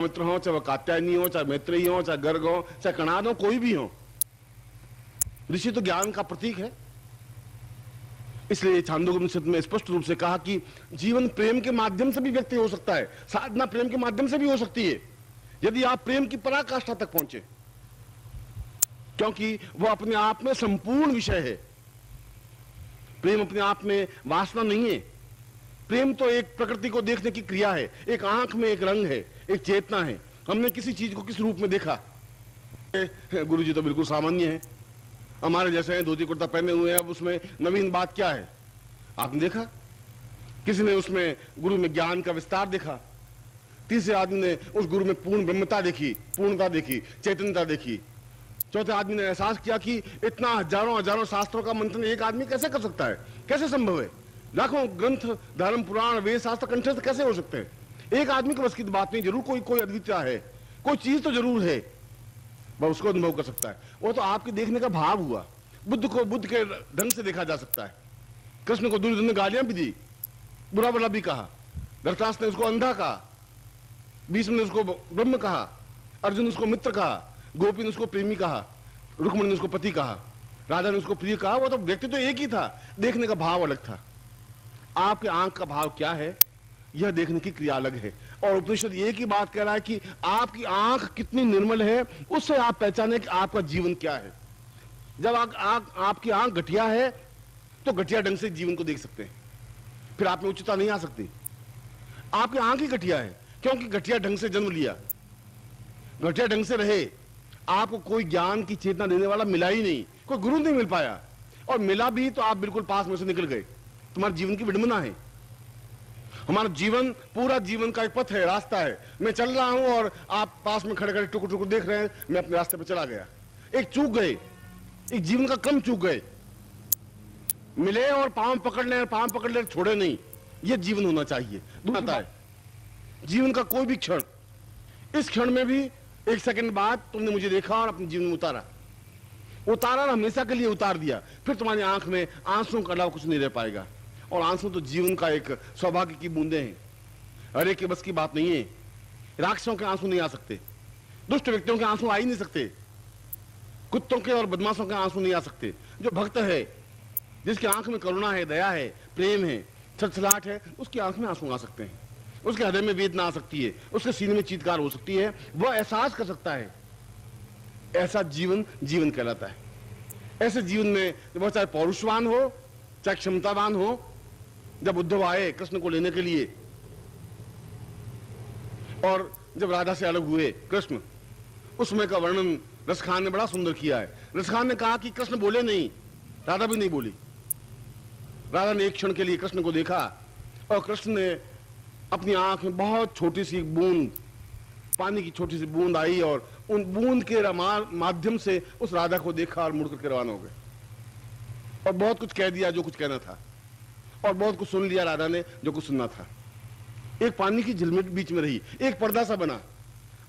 मित्र हो, चाहे वह कात्यायनी हो, चाहे मैत्रेयी हो, चाहे गर्ग हो, चाहे कणाद हो, कोई भी हो, ऋषि तो ज्ञान का प्रतीक है। इसलिए छांदोग्योपनिषद में स्पष्ट रूप से कहा कि जीवन प्रेम के माध्यम से भी व्यक्त हो सकता है, साधना प्रेम के माध्यम से भी हो सकती है, यदि आप प्रेम की पराकाष्ठा तक पहुंचे, क्योंकि वह अपने आप में संपूर्ण विषय है। प्रेम अपने आप में वासना नहीं है। प्रेम तो एक प्रकृति को देखने की क्रिया है, एक आंख में एक रंग है, एक चेतना है। हमने किसी चीज को किस रूप में देखा। गुरु जी तो बिल्कुल सामान्य है, हमारे जैसे हैं, धोती कुर्ता पहने हुए हैं, अब उसमें नवीन बात क्या है? आपने देखा किसी ने उसमें गुरु में ज्ञान का विस्तार देखा, तीसरे आदमी ने उस गुरु में पूर्ण ब्रह्मता देखी, पूर्णता देखी, चैतन्यता देखी, चौथे आदमी ने एहसास किया कि इतना हजारों हजारों शास्त्रों का मंथन एक आदमी कैसे कर सकता है, कैसे संभव है? लाखों ग्रंथ, धर्म, पुराण, वेद, शास्त्र कंठस्थ कैसे हो सकते हैं? एक आदमी के बस की बात नहीं, जरूर कोई अद्वितीय है, कोई चीज तो जरूर है, वह उसको अनुभव कर सकता है। वो तो आपके देखने का भाव हुआ। बुद्ध को बुद्ध के ढंग से देखा जा सकता है। कृष्ण को दुर्योधन ने गालियां भी दी, बुरा भला भी कहा, धृतराष्ट्र ने उसको अंधा कहा, भीष्म ने उसको ब्रह्म कहा, अर्जुन ने उसको मित्र कहा, गोपी ने उसको प्रेमी कहा, रुक्मणी ने उसको पति कहा, राधा ने उसको प्रिय कहा। वो तो व्यक्ति तो एक ही था, देखने का भाव अलग था। आपके आंख का भाव क्या है, यह देखने की क्रिया अलग है। और उपनिषद एक ही बात कह रहा है कि आपकी आंख कितनी निर्मल है, उससे आप पहचाने कि आपका जीवन क्या है। जब आपकी आंख घटिया है तो घटिया ढंग से जीवन को देख सकते हैं, फिर आप में उच्चता नहीं आ सकती। आपकी आंख ही घटिया है क्योंकि घटिया ढंग से जन्म लिया, घटिया ढंग से रहे, आपको कोई ज्ञान की चेतना देने वाला मिला ही नहीं, कोई गुरु नहीं मिल पाया, और मिला भी तो आप बिल्कुल पास में से निकल गए। तुम्हारे जीवन की विडंबना है। हमारा जीवन पूरा जीवन का एक पथ है, रास्ता है। मैं चल रहा हूं और आप पास में खड़े खड़े टुकुर टुकुर देख रहे हैं, मैं अपने रास्ते पर चला गया। एक चूक गए, एक जीवन का क्रम चूक गए। मिले और पांव पकड़ ले, पांव पकड़ ले, छोड़े नहीं, यह जीवन होना चाहिए। दूसरा है जीवन का कोई भी क्षण, इस क्षण में भी एक सेकंड बाद तुमने मुझे देखा और अपने जीवन में उतारा और हमेशा के लिए उतार दिया, फिर तुम्हारी आंख में आंसुओं के अलावा कुछ नहीं रह पाएगा। और आंसू तो जीवन का एक सौभाग्य की बूंदे हैं, हर एक के बस की बात नहीं है। राक्षसों के आंसू नहीं आ सकते, दुष्ट व्यक्तियों के आंसू आ ही नहीं सकते, कुत्तों के और बदमाशों के आंसू नहीं आ सकते। जो भक्त है, जिसकी आंख में करुणा है, दया है, प्रेम है, छलछलाहट है, उसकी आंख में आंसू आ सकते हैं, उसके हृदय में वेदना आ सकती है, उसके सीने में चीत्कार हो सकती है, वह एहसास कर सकता है। ऐसा जीवन जीवन कहलाता है। ऐसे जीवन में वह चाहे पौरुषवान हो, चाहे क्षमतावान हो। जब उद्धव आए कृष्ण को लेने के लिए और जब राधा से अलग हुए कृष्ण, उस समय का वर्णन रसखान ने बड़ा सुंदर किया है। रसखान ने कहा कि कृष्ण बोले नहीं, राधा भी नहीं बोली। राधा ने एक क्षण के लिए कृष्ण को देखा और कृष्ण ने अपनी आंख में बहुत छोटी सी बूंद, पानी की छोटी सी बूंद आई और उन बूंद के माध्यम से उस राधा को देखा और मुड़ करके रवाना हो गए और बहुत कुछ कह दिया जो कुछ कहना था, और बहुत कुछ सुन लिया राधा ने जो कुछ सुनना था। एक पानी की झिलमिट बीच में रही, एक पर्दा सा बना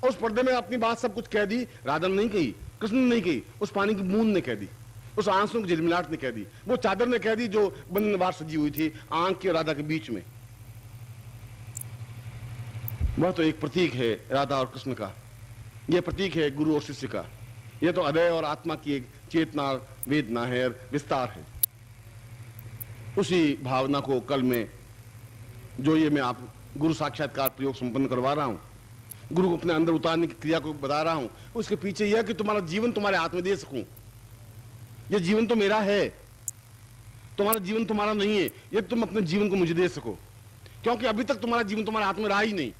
और उस पर्दे में अपनी बात सब कुछ कह दी। राधा ने नहीं कही, कृष्ण ने नहीं कही, उस पानी की बूंद ने कह दी, उस आंसू की झिलमिलाहट ने कह दी, वो चादर ने कह दी जो बंधनवार सजी हुई थी आंख के राधा के बीच में। वह तो एक प्रतीक है राधा और कृष्ण का, यह प्रतीक है गुरु और शिष्य का। यह तो हृदय और आत्मा की एक चेतना, वेदना है, विस्तार है। उसी भावना को कल में जो ये मैं आप गुरु साक्षात्कार प्रयोग संपन्न करवा रहा हूं, गुरु को अपने अंदर उतारने की क्रिया को बता रहा हूं, उसके पीछे यह कि तुम्हारा जीवन तुम्हारे हाथ में दे सकूं। यह जीवन तो मेरा है, तुम्हारा जीवन तुम्हारा नहीं है, यदि तुम अपने जीवन को मुझे दे सको। क्योंकि अभी तक तुम्हारा जीवन तुम्हारे हाथ में रहा ही नहीं।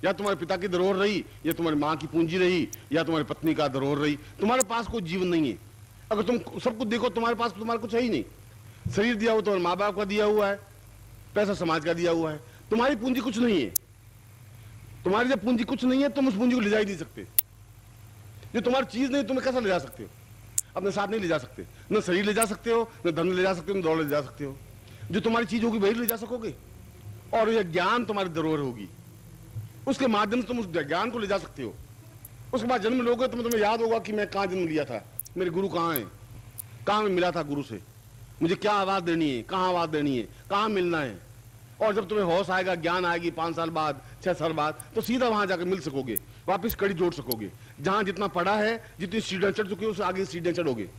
या तुम्हारे पिता की धरोहर रही, या तुम्हारी माँ की पूंजी रही, या तुम्हारी पत्नी का धरोहर रही। तुम्हारे पास कोई जीवन नहीं है। अगर तुम सब कुछ देखो, तुम्हारे पास तुम्हारा कुछ है ही नहीं। शरीर दिया हुआ तुम्हारे माँ बाप का दिया हुआ है, पैसा समाज का दिया हुआ है, तुम्हारी पूंजी कुछ नहीं है। तुम्हारी जब पूंजी कुछ नहीं है, तुम उस पूंजी को ले जा ही नहीं सकते। जो तुम्हारी चीज नहीं, तुम्हें कैसा ले जा सकते हो? अपने साथ नहीं ले जा सकते। न शरीर ले जा सकते हो, न धन ले जा सकते हो, न दौड़ ले जा सकते हो। जो तुम्हारी चीज होगी वही ले जा सकोगे, और यह ज्ञान तुम्हारी धरोहर होगी, उसके माध्यम से तुम उस ज्ञान को ले जा सकते हो। उसके बाद जन्म लोगे तो तुम्हें याद होगा कि मैं कहाँ जन्म लिया था, मेरे गुरु कहाँ है, कहाँ मैं मिला था गुरु से, मुझे क्या आवाज देनी है, कहाँ आवाज देनी है, कहाँ मिलना है। और जब तुम्हें होश आएगा, ज्ञान आएगी 5 साल बाद, 6 साल बाद, तो सीधा वहां जाकर मिल सकोगे, वापस कड़ी जोड़ सकोगे। जहां जितना पढ़ा है, जितनी सीढ़ियां चढ़ चुकी है, उससे आगे सीढ़ियां चढ़ोगे।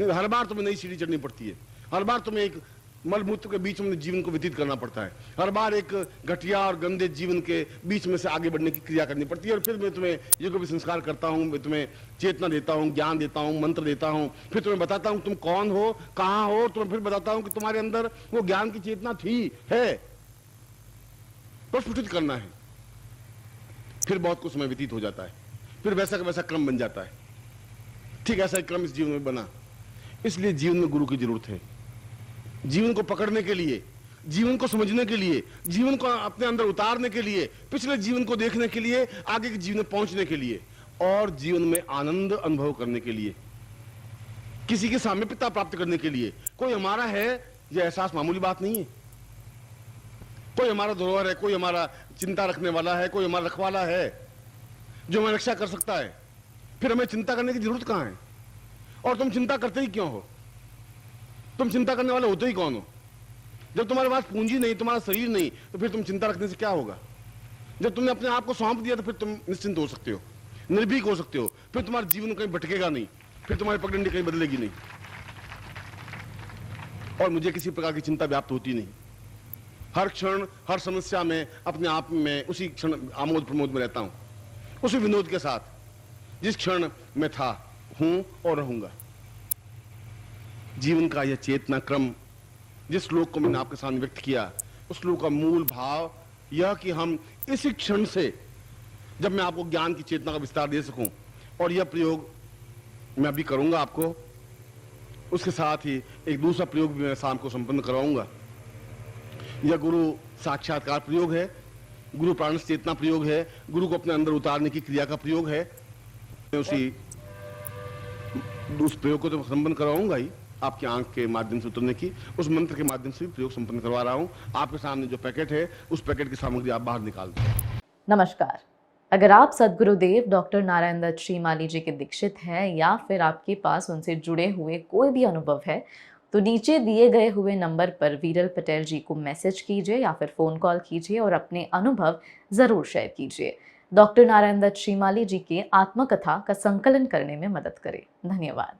हर बार तुम्हें नई सीढ़ी चढ़नी पड़ती है। हर बार तुम्हें एक मलमूत्र के बीच में जीवन को व्यतीत करना पड़ता है। हर बार एक घटिया और गंदे जीवन के बीच में से आगे बढ़ने की क्रिया करनी पड़ती है। और फिर मैं तुम्हें ये भी संस्कार करता हूं, मैं तुम्हें चेतना देता हूं, ज्ञान देता हूं, मंत्र देता हूं, फिर तुम्हें बताता हूं तुम कौन हो, कहां हो, तुम्हें फिर बताता हूं कि तुम्हारे अंदर वो ज्ञान की चेतना थी, है, प्रस्फुटित करना है। फिर बहुत कुछ समय व्यतीत हो जाता है, फिर वैसा का वैसा क्रम बन जाता है। ठीक ऐसा क्रम इस जीवन में बना। इसलिए जीवन में गुरु की जरूरत है। जीवन को पकड़ने के लिए, जीवन को समझने के लिए, जीवन को अपने अंदर उतारने के लिए, पिछले जीवन को देखने के लिए, आगे के जीवन में पहुंचने के लिए, और जीवन में आनंद अनुभव करने के लिए, किसी के सामीप्यता प्राप्त करने के लिए। कोई हमारा है, यह एहसास मामूली बात नहीं है। कोई हमारा धरोहर है, कोई हमारा चिंता रखने वाला है, कोई हमारा रखवाला है जो हमें रक्षा कर सकता है। फिर हमें चिंता करने की जरूरत कहां है? और तुम चिंता करते ही क्यों हो? तुम चिंता करने वाले होते ही कौन हो? जब तुम्हारे पास पूंजी नहीं, तुम्हारा शरीर नहीं, तो फिर तुम चिंता रखने से क्या होगा? जब तुमने अपने आप को सौंप दिया तो फिर तुम निश्चिंत हो सकते हो, निर्भीक हो सकते हो। फिर तुम्हारा जीवन कहीं भटकेगा नहीं, फिर तुम्हारी पगडंडी कहीं बदलेगी नहीं, और मुझे किसी प्रकार की चिंता व्याप्त होती नहीं। हर क्षण, हर समस्या में अपने आप में उसी क्षण आमोद प्रमोद में रहता हूं, उसी विनोद के साथ जिस क्षण मैं था, हूं और रहूंगा। जीवन का यह चेतना क्रम, जिस श्लोक को मैंने आपके सामने व्यक्त किया, उस श्लोक का मूल भाव यह कि हम इसी क्षण से, जब मैं आपको ज्ञान की चेतना का विस्तार दे सकूं, और यह प्रयोग मैं अभी करूंगा आपको, उसके साथ ही एक दूसरा प्रयोग भी मैं शाम को संपन्न करवाऊंगा। यह गुरु साक्षात्कार प्रयोग है, गुरु प्राण चेतना प्रयोग है, गुरु को अपने अंदर उतारने की क्रिया का प्रयोग है। मैं उस प्रयोग को तो संपन्न करवाऊंगा ही, आपकी आंख के माध्यम से उतरने की, उस मंत्र के माध्यम से भी प्रयोग संपन्न करवा रहा हूं। आपके सामने जो पैकेट है, उस पैकेट की सामग्री आप बाहर निकाल दें। नमस्कार। अगर आप सद्गुरुदेव डॉक्टर नारायण दत्त श्रीमाली जी के दीक्षित हैं, या फिर आपके पास उनसे जुड़े हुए कोई भी अनुभव है, तो नीचे दिए गए हुए नंबर पर वीरल पटेल जी को मैसेज कीजिए या फिर फ़ोन कॉल कीजिए और अपने अनुभव ज़रूर शेयर कीजिए। डॉक्टर नारायण दत्त श्रीमाली जी के आत्मकथा का संकलन करने में मदद करें। धन्यवाद।